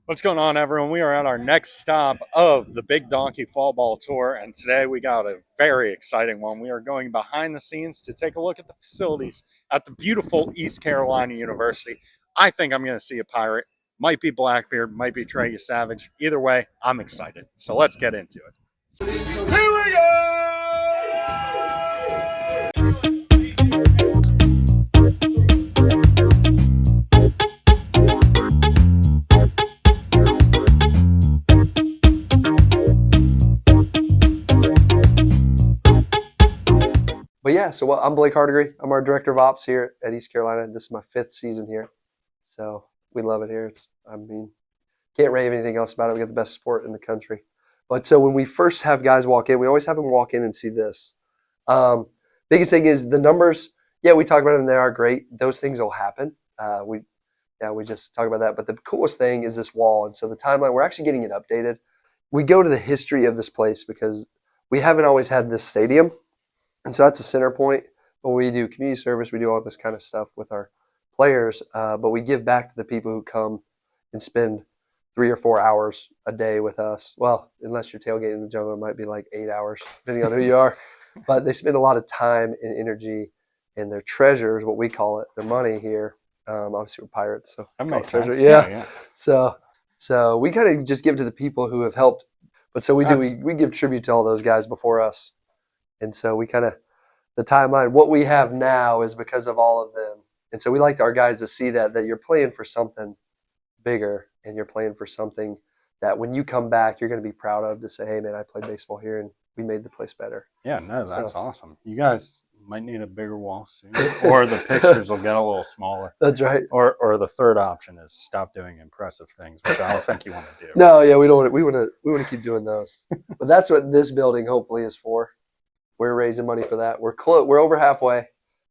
What's going on, everyone? We are at our next stop of the Big Donkey Fall Ball Tour, and today we got a very exciting one. We are going behind the scenes to take a look at the facilities at the beautiful East Carolina University. I think I'm going to see a Pirate. Might be Blackbeard, might be Trey Savage. Either way, I'm excited. So let's get into it. Here we go! But yeah, so I'm Blake Hardegree. I'm our director of ops here at East Carolina. This is my 5th season here. So we love it here. Can't rave anything else about it. We got the best sport in the country. But so when we first have guys walk in, we always have them walk in and see this. Biggest thing is the numbers. Yeah, we talk about them. They are great. Those things will happen. We just talk about that. But the coolest thing is this wall. And so the timeline, we're actually getting it updated. We go to the history of this place because we haven't always had this stadium. And so that's a center point. But we do community service. We do all this kind of stuff with our players. But we give back to the people who come and spend 3 or 4 hours a day with us. Well, unless you're tailgating in the jungle, it might be like 8 hours, depending on who you are. But they spend a lot of time and energy, and their treasures, what we call it, their money here. Obviously, we're pirates, so that makes treasure. sense. Yeah. So we kind of just give to the people who have helped. But so we give tribute to all those guys before us. And so we kind of, the timeline, what we have now is because of all of them. And so we like our guys to see that you're playing for something bigger, and you're playing for something that when you come back, you're going to be proud of, to say, hey, man, I played baseball here and we made the place better. Yeah, no, that's awesome. You guys might need a bigger wall soon, or the pictures will get a little smaller. That's right. Or the third option is stop doing impressive things, which I don't think you want to do. No, yeah, we want to keep doing those. But that's what this building hopefully is for. We're raising money for that. We're over halfway,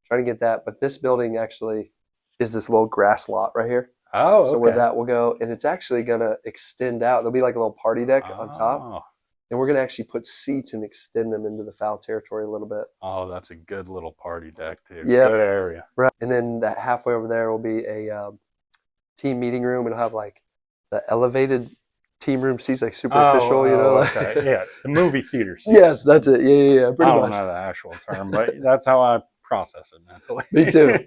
trying to get that. But this building actually is this little grass lot right here. Oh, okay. So where that will go, and it's actually going to extend out. There'll be like a little party deck on top. And we're going to actually put seats and extend them into the foul territory a little bit. Oh, that's a good little party deck, too. Yeah. Good area. Right. And then that halfway over there will be a team meeting room. It'll have like the elevated team room seats, like super official, Okay. Yeah, the movie theater seats. Yes, that's it. Yeah. Pretty much. I don't know the actual term, but that's how I process it mentally. Me too.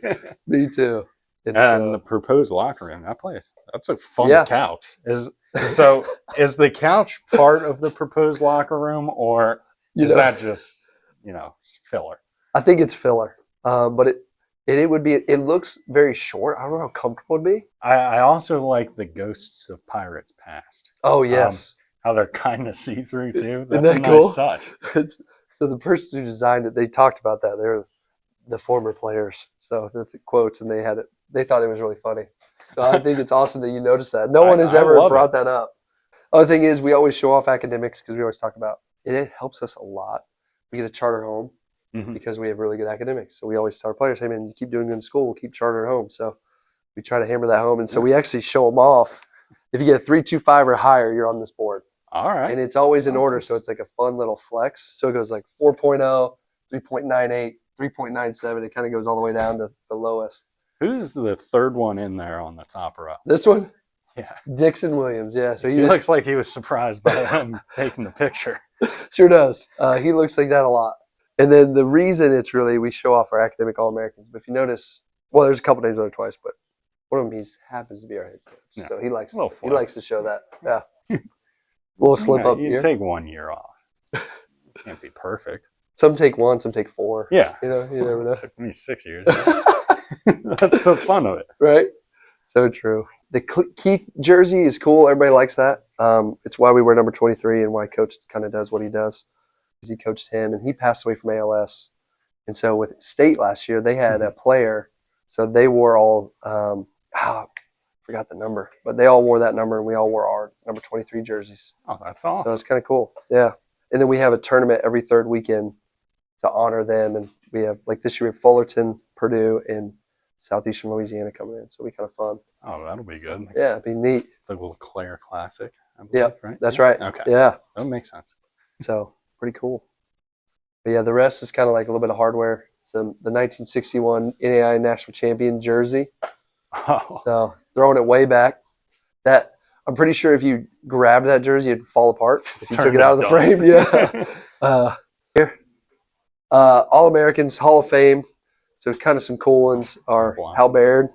Me too. And the proposed locker room, that's a fun couch. Is the couch part of the proposed locker room, or is that just filler? I think it's filler, but it would be. It looks very short. I don't know how comfortable it'd be. I also like the ghosts of Pirates Past. Oh yes, how they're kind of see through too. That's a nice touch. So the person who designed it, they talked about that. They're the former players, so the quotes, and they thought it was really funny. So I think it's awesome that you noticed that. No one has ever brought that up. Other thing is, we always show off academics because we always talk about it. It helps us a lot. We get a charter home because we have really good academics. So we always tell our players, hey, man, you keep doing good in school, we'll keep charter home. So we try to hammer that home. And so we actually show them off. If you get a 3.25 or higher, you're on this board. All right. And it's always in order. So it's like a fun little flex. So it goes like 4.0, 3.98, 3.97. It kind of goes all the way down to the lowest. Who's the third one in there on the top row? This one? Yeah. Dixon Williams, yeah. So he looks like he was surprised by him taking the picture. Sure does. He looks like that a lot. And then the reason it's really, we show off our academic All-Americans. But if you notice, well, there's a couple names on it twice, but one of them happens to be our head coach. Yeah. So he likes to show that. Yeah. We'll slip up you here. Take 1 year off. Can't be perfect. Some take 1, some take 4. Yeah. You never know. It took me 6 years. That's the fun of it. Right? So true. The Keith jersey is cool. Everybody likes that. It's why we wear number 23 and why Coach kind of does what he does. Because he coached him, and he passed away from ALS. And so with State last year, they had a player. So they wore all forgot the number. But they all wore that number, and we all wore our number 23 jerseys. Oh, that's awesome. So it's kind of cool. Yeah. And then we have a tournament every third weekend to honor them. And we have, like this year, we have Fullerton, Purdue, and Southeastern Louisiana coming in. So it'll be kind of fun. Oh, that'll be good. Yeah, it'd be neat. The LeClair Classic. Yeah, right? That's right. Okay. Yeah. That makes sense. So pretty cool. But yeah, the rest is kind of like a little bit of hardware. So the 1961 NAI National Champion jersey. Oh. So throwing it way back. That I'm pretty sure if you grabbed that jersey, it'd fall apart if you took Turned it out of the to frame. Yeah. Here, All Americans, Hall of Fame. So kind of some cool ones are Wow. Hal Baird.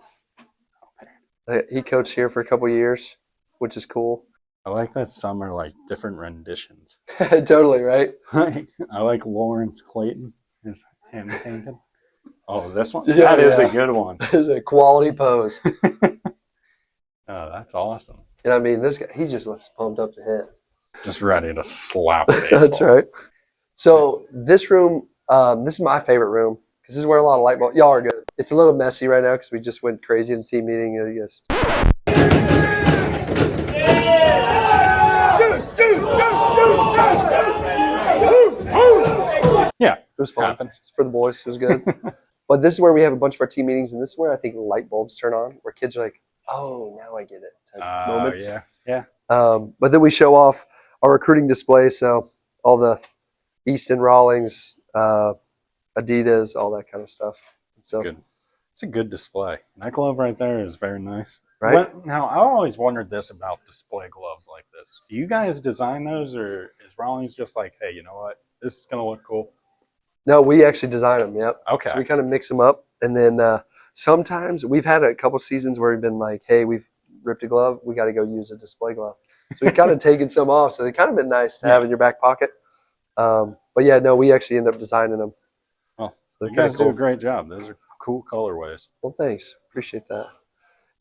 He coached here for a couple years, which is cool. I like that some are like different renditions. Totally, right? I like Lawrence Clayton. Is him painted? Oh, this one? Yeah, That is a good one. That is a quality pose. Oh, that's awesome. And I mean, this guy, he just looks pumped up to hit. Just ready to slap a baseball. That's right. So this room, this is my favorite room because this is where a lot of light bulbs. Y'all are good. It's a little messy right now because we just went crazy in the team meeting. You guys. Yeah, it was fun. happens. It's for the boys. It was good. But this is where we have a bunch of our team meetings, and this is where I think light bulbs turn on, where kids are like, "Oh, now I get it." Type moments. Yeah. But then we show off our recruiting display, so all the Easton Rawlings, Adidas, all that kind of stuff. So good. It's a good display. That glove right there is very nice. Right? Now, I always wondered this about display gloves like this. Do you guys design those, or is Rawlings just like, hey, you know what? This is going to look cool? No, we actually design them, yep. Okay. So we kind of mix them up. And then sometimes we've had a couple seasons where we've been like, hey, we've ripped a glove. We got to go use a display glove. So we've kind of taken some off. So they've kind of been nice to have in your back pocket. But yeah, no, we actually end up designing them. Well, so you guys do a great job. Those are cool colorways. Well, thanks. Appreciate that.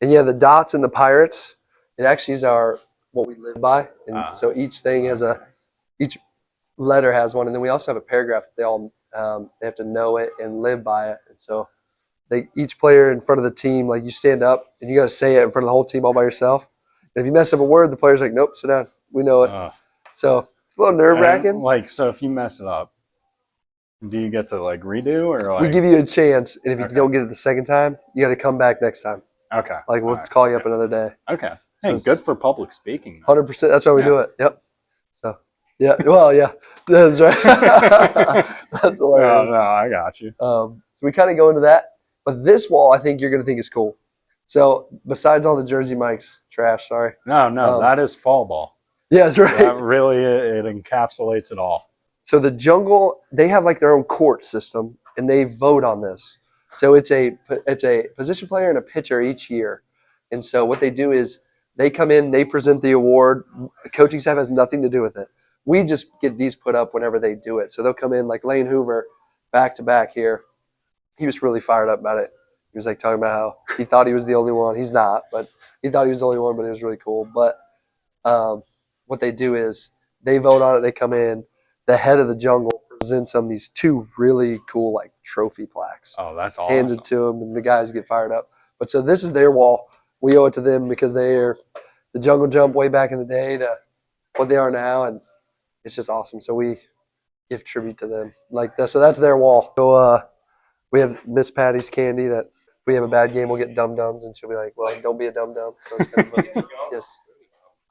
And yeah, the dots and the pirates, it actually is what we live by. And so each thing has each letter has one. And then we also have a paragraph that they have to know it and live by it. And so each player in front of the team, like you stand up and you got to say it in front of the whole team all by yourself. And if you mess up a word, the player's like, nope, sit down. We know it. So it's a little nerve-wracking. Like, so if you mess it up, do you get to like redo, or like? We give you a chance, and if you don't get it the second time, you got to come back next time. Okay. Like we'll call you up another day. Okay. Hey, good for public speaking. 100%. That's why we do it. Yep. So yeah. Well, yeah. That's right. That's hilarious. No, I got you. So we kind of go into that, but this wall I think you're going to think is cool. So besides all the jersey mics, trash. Sorry. No, that is fall ball. Yeah, that's right. That really it encapsulates it all. So the Jungle, they have like their own court system, and they vote on this. So it's a position player and a pitcher each year. And so what they do is they come in, they present the award. The coaching staff has nothing to do with it. We just get these put up whenever they do it. So they'll come in like Lane Hoover back to back here. He was really fired up about it. He was like talking about how he thought he was the only one. He's not, but he thought he was the only one, but it was really cool. But what they do is they vote on it. They come in. The head of the Jungle presents them these two really cool like trophy plaques. Oh, that's awesome. Hands it to them, and the guys get fired up. But so this is their wall. We owe it to them because they are the Jungle Jump way back in the day to what they are now, and it's just awesome. So we give tribute to them like that. So that's their wall. So we have Miss Patty's candy that if we have a bad game, we'll get dum-dums, and she'll be like, well, don't be a dum-dum. So it's kind of yes,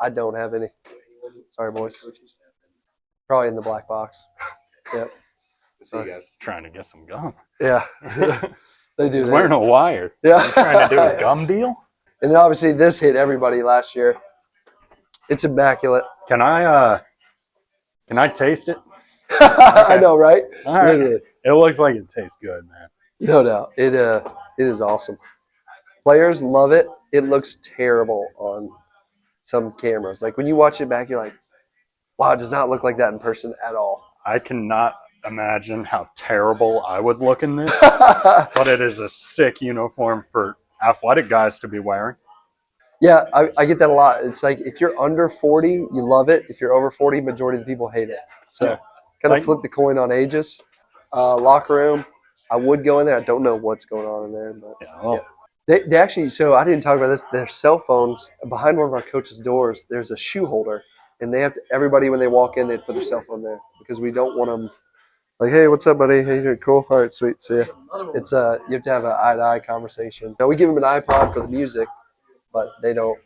I don't have any. Sorry, boys. Probably in the black box. Yep. So you guys trying to get some gum. Yeah. They do. He's wearing a wire. Yeah. You trying to do a gum deal? And then obviously this hit everybody last year. It's immaculate. Can I taste it? I know, right? All right. Literally. It looks like it tastes good, man. No doubt. It is awesome. Players love it. It looks terrible on some cameras. Like when you watch it back, you're like, wow, it does not look like that in person at all. I cannot imagine how terrible I would look in this, but it is a sick uniform for athletic guys to be wearing. Yeah, I get that a lot. It's like if you're under 40, you love it. If you're over 40, majority of the people hate it. So kind of flip the coin on ages. Locker room, I would go in there. I don't know what's going on in there. But They actually, so I didn't talk about this, their cell phones, behind one of our coaches' doors, there's a shoe holder. And they have to, everybody when they walk in, they put their cell phone there because we don't want them like, hey, what's up, buddy? Hey, you doing? Cool. All right, sweet. See ya. It's you have to have an eye-to-eye conversation. Now we give them an iPod for the music, but they don't.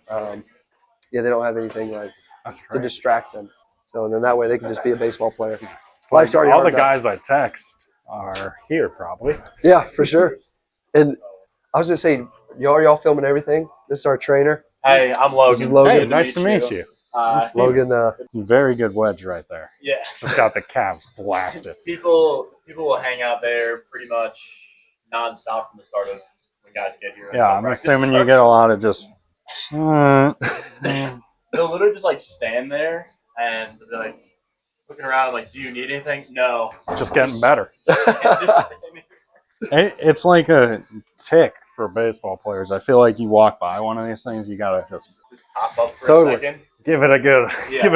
They don't have anything like to distract them. So and then that way they can just be a baseball player. Life's already all the enough. guys I text are here probably. Yeah, for sure. And I was gonna say, y'all filming everything. This is our trainer. Hey, I'm Logan. This is Logan. Hey, Good nice to meet you. Logan. Very good wedge right there. Yeah. Just got the calves blasted. People will hang out there pretty much nonstop from the start of when guys get here. Yeah, I'm assuming you get a lot of just. They'll literally just like stand there and they're like looking around, like, "Do you need anything?" No. Just getting better. Just standing here. It's like a tick for baseball players. I feel like you walk by one of these things, you gotta just Hop up for Totally. a second. give it a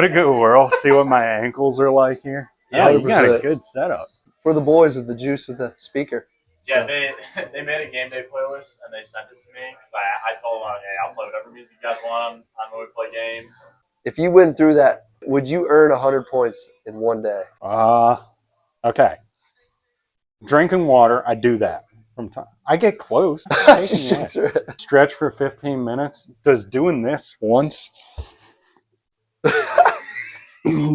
good whirl. See what my ankles are like here. Yeah, you got a 100%. good setup. For the boys with the juice with the speaker. Yeah, they made a game day playlist and they sent it to me because I told them, "Hey, I'll play whatever music you guys want on when we play games." If you went through that, would you earn 100 points in one day? Okay. Drinking water, I do that from time. I get close. Stretch for 15 minutes. Does doing this once?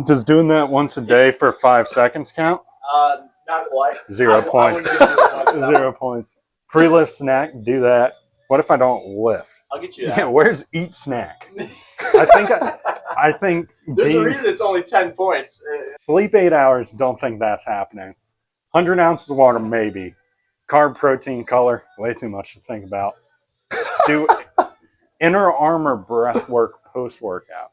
Does doing that once a day for 5 seconds count? Not quite. 0 points. 0 points. Pre-lift snack, do that. What if I don't lift? I'll get you that. Yeah, where's eat snack? I think There's a reason it's only 10 points. sleep 8 hours, don't think that's happening. 100 ounces of water, maybe. Carb, protein, color, way too much to think about. Do inner armor breath work post-workout.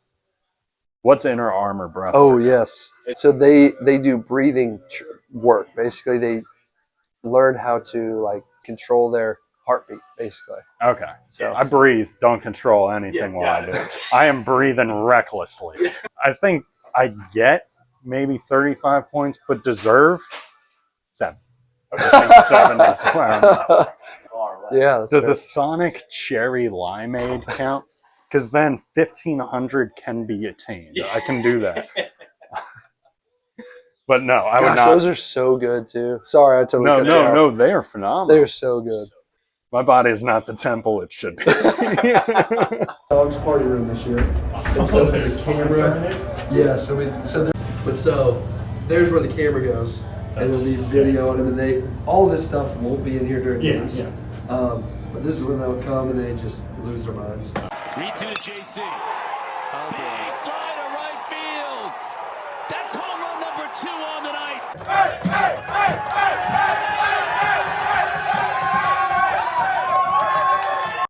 What's inner armor breath Oh, work? yes. So they do breathing work. Basically, they learn how to like control their heartbeat, basically. Okay. So I breathe, don't control anything while I do it. I am breathing recklessly. I think I get maybe 35 points, but deserve 7. I think 7 is where I'm at. yeah. that's Does fair. a Sonic Cherry Limeade count? Because then 1,500 can be attained. I can do that. But no, I would Gosh, not. those are so good too. Sorry, I totally cut you off. No, they are phenomenal. They're so good. My body is not the temple it should be. Dog's party room this year. And so there's a camera. Yeah, so there's where the camera goes. And it'll be video and then all this stuff won't be in here during games. Yeah. But this is when they'll come and they just lose their minds. Read to the JC. Big fly to right field. That's home run number 2 on the night.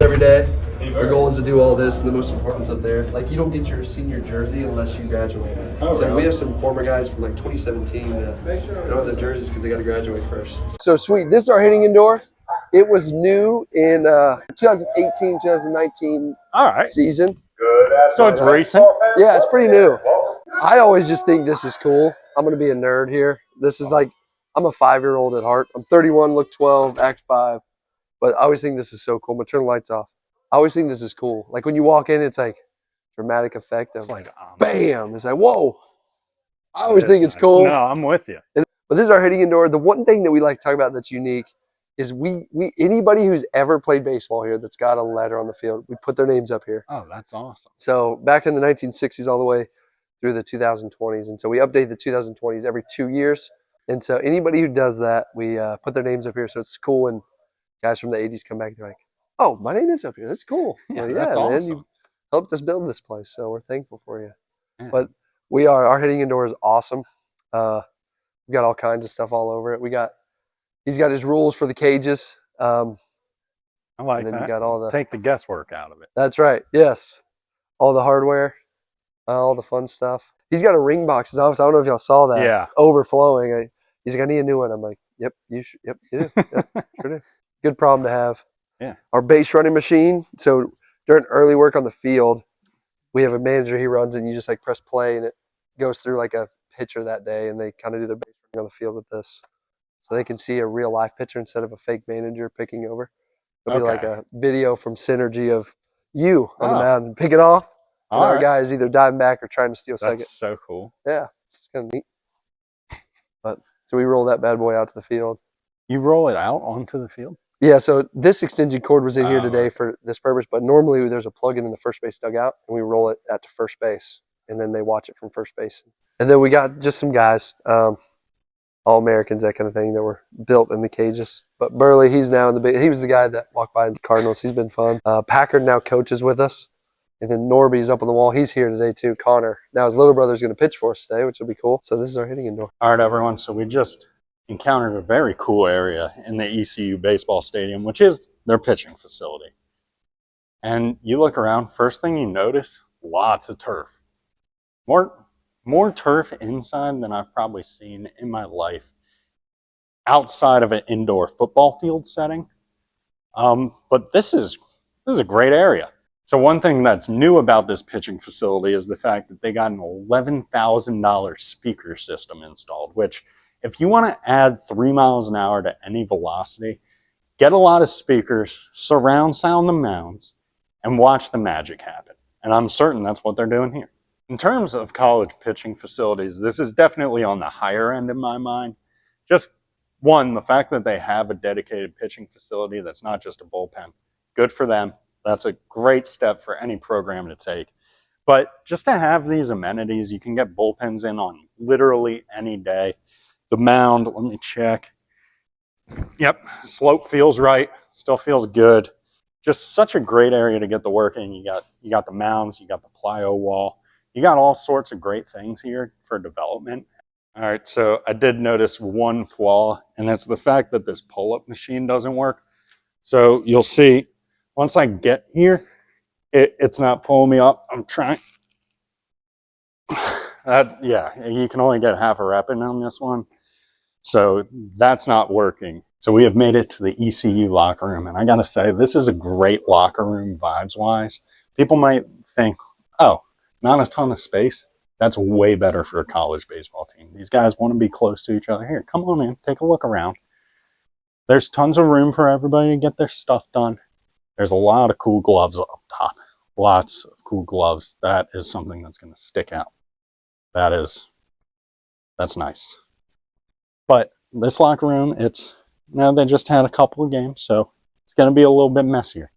Every day, our goal is to do all this, and the most important's up there. Like, you don't get your senior jersey unless you graduate. So really? we have some former guys from like 2017 that don't have their jerseys because they got to graduate first. So sweet. This is our hitting indoor. It was new in 2018, 2019 All right. season. So it's recent. Yeah, it's pretty new. I always just think this is cool. I'm going to be a nerd here. This is like, I'm a 5-year-old at heart. I'm 31, look 12, act 5. But I always think this is so cool. I'm going to turn the lights off. I always think this is cool. Like when you walk in, it's like dramatic effect of It's like, bam. It's like, whoa. I always think it's nice. cool. No, I'm with you. But this is our hitting indoor. The one thing that we like to talk about that's unique is we anybody who's ever played baseball here that's got a letter on the field, we put their names up here. Oh, that's awesome. So back in the 1960s all the way through the 2020s. And so we update the 2020s every 2 years. And so anybody who does that, we put their names up here. So it's cool when guys from the 80s come back, they're like, oh, my name is up here. That's cool. Yeah, Like, that's man, awesome. you helped us build this place. So we're thankful for you. Yeah. But our hitting indoor is awesome. We got all kinds of stuff all over it. He's got his rules for the cages. I like And then that. you got all the. Take the guesswork out of it. That's right. Yes, all the hardware, all the fun stuff. He's got a ring box. I don't know if y'all saw that. Yeah. Overflowing. He's like, I need a new one. I'm like, yep, you should. Yep, you do. Yep, sure do. Good problem to have. Yeah. Our base running machine. So during early work on the field, we have a manager. He runs, and you just like press play, and it goes through like a pitcher that day, and they kind of do their base running on the field with this, so they can see a real live pitcher instead of a fake manager picking over. It'll be like Okay. a video from Synergy of you on the Oh. mound picking off. And All our right. guy is either diving back or trying to steal second. That's so cool. Yeah, it's kind of neat. But so we roll that bad boy out to the field. You roll it out onto the field? Yeah, so this extension cord was in here Oh, today okay. for this purpose, but normally there's a plug-in in the first base dugout, and we roll it out to first base, and then they watch it from first base. And then we got just some guys, All-Americans, that kind of thing, that were built in the cages. But Burley, he's now in the big. He was the guy that walked by the Cardinals. He's been fun. Packard now coaches with us. And then Norby's up on the wall. He's here today too, Connor. Now his little brother's going to pitch for us today, which will be cool. So this is our hitting indoor. All right, everyone. So we just encountered a very cool area in the ECU baseball stadium, which is their pitching facility. And you look around, first thing you notice, lots of turf. More turf inside than I've probably seen in my life outside of an indoor football field setting. But this is a great area. So one thing that's new about this pitching facility is the fact that they got an $11,000 speaker system installed, which if you want to add 3 miles an hour to any velocity, get a lot of speakers, surround sound the mounds, and watch the magic happen. And I'm certain that's what they're doing here. In terms of college pitching facilities, this is definitely on the higher end in my mind. Just one, the fact that they have a dedicated pitching facility that's not just a bullpen. Good for them. That's a great step for any program to take. But just to have these amenities, you can get bullpens in on literally any day. The mound, let me check. Yep, slope feels right, still feels good. Just such a great area to get the work in. You got the mounds, you got the plyo wall. You got all sorts of great things here for development. All right, so I did notice one flaw, and that's the fact that this pull-up machine doesn't work. So you'll see, once I get here, it's not pulling me up. I'm trying. Yeah, you can only get half a rep in on this one. So that's not working. So we have made it to the ECU locker room, and I gotta say, this is a great locker room vibes-wise. People might think, oh, not a ton of space. That's way better for a college baseball team. These guys want to be close to each other. Here, come on in, take a look around. There's tons of room for everybody to get their stuff done. There's a lot of cool gloves up top. Lots of cool gloves. That is something that's going to stick out. That's nice. But this locker room, they just had a couple of games, so it's going to be a little bit messier.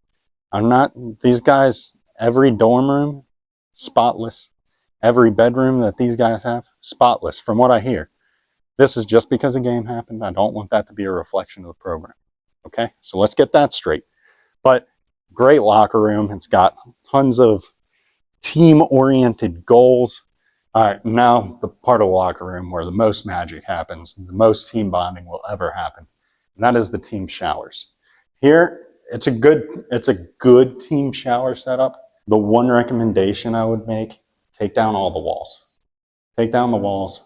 These guys, every dorm room, spotless. Every bedroom that these guys have, spotless, from what I hear. This is just because a game happened. I don't want that to be a reflection of the program. Okay, so let's get that straight. But great locker room. It's got tons of team-oriented goals. All right, now the part of the locker room where the most magic happens, the most team bonding will ever happen, and that is the team showers. Here, it's a good team shower setup. The one recommendation I would make, take down all the walls. Take down the walls.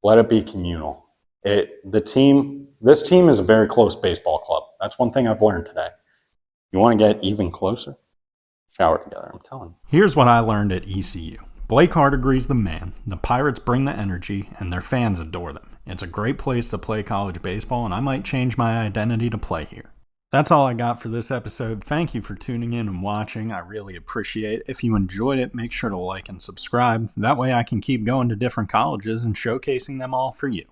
Let it be communal. This team is a very close baseball club. That's one thing I've learned today. You want to get even closer? Shower together, I'm telling you. Here's what I learned at ECU. Blake Hardegree's the man. The Pirates bring the energy, and their fans adore them. It's a great place to play college baseball, and I might change my identity to play here. That's all I got for this episode. Thank you for tuning in and watching. I really appreciate it. If you enjoyed it, make sure to like and subscribe. That way I can keep going to different colleges and showcasing them all for you.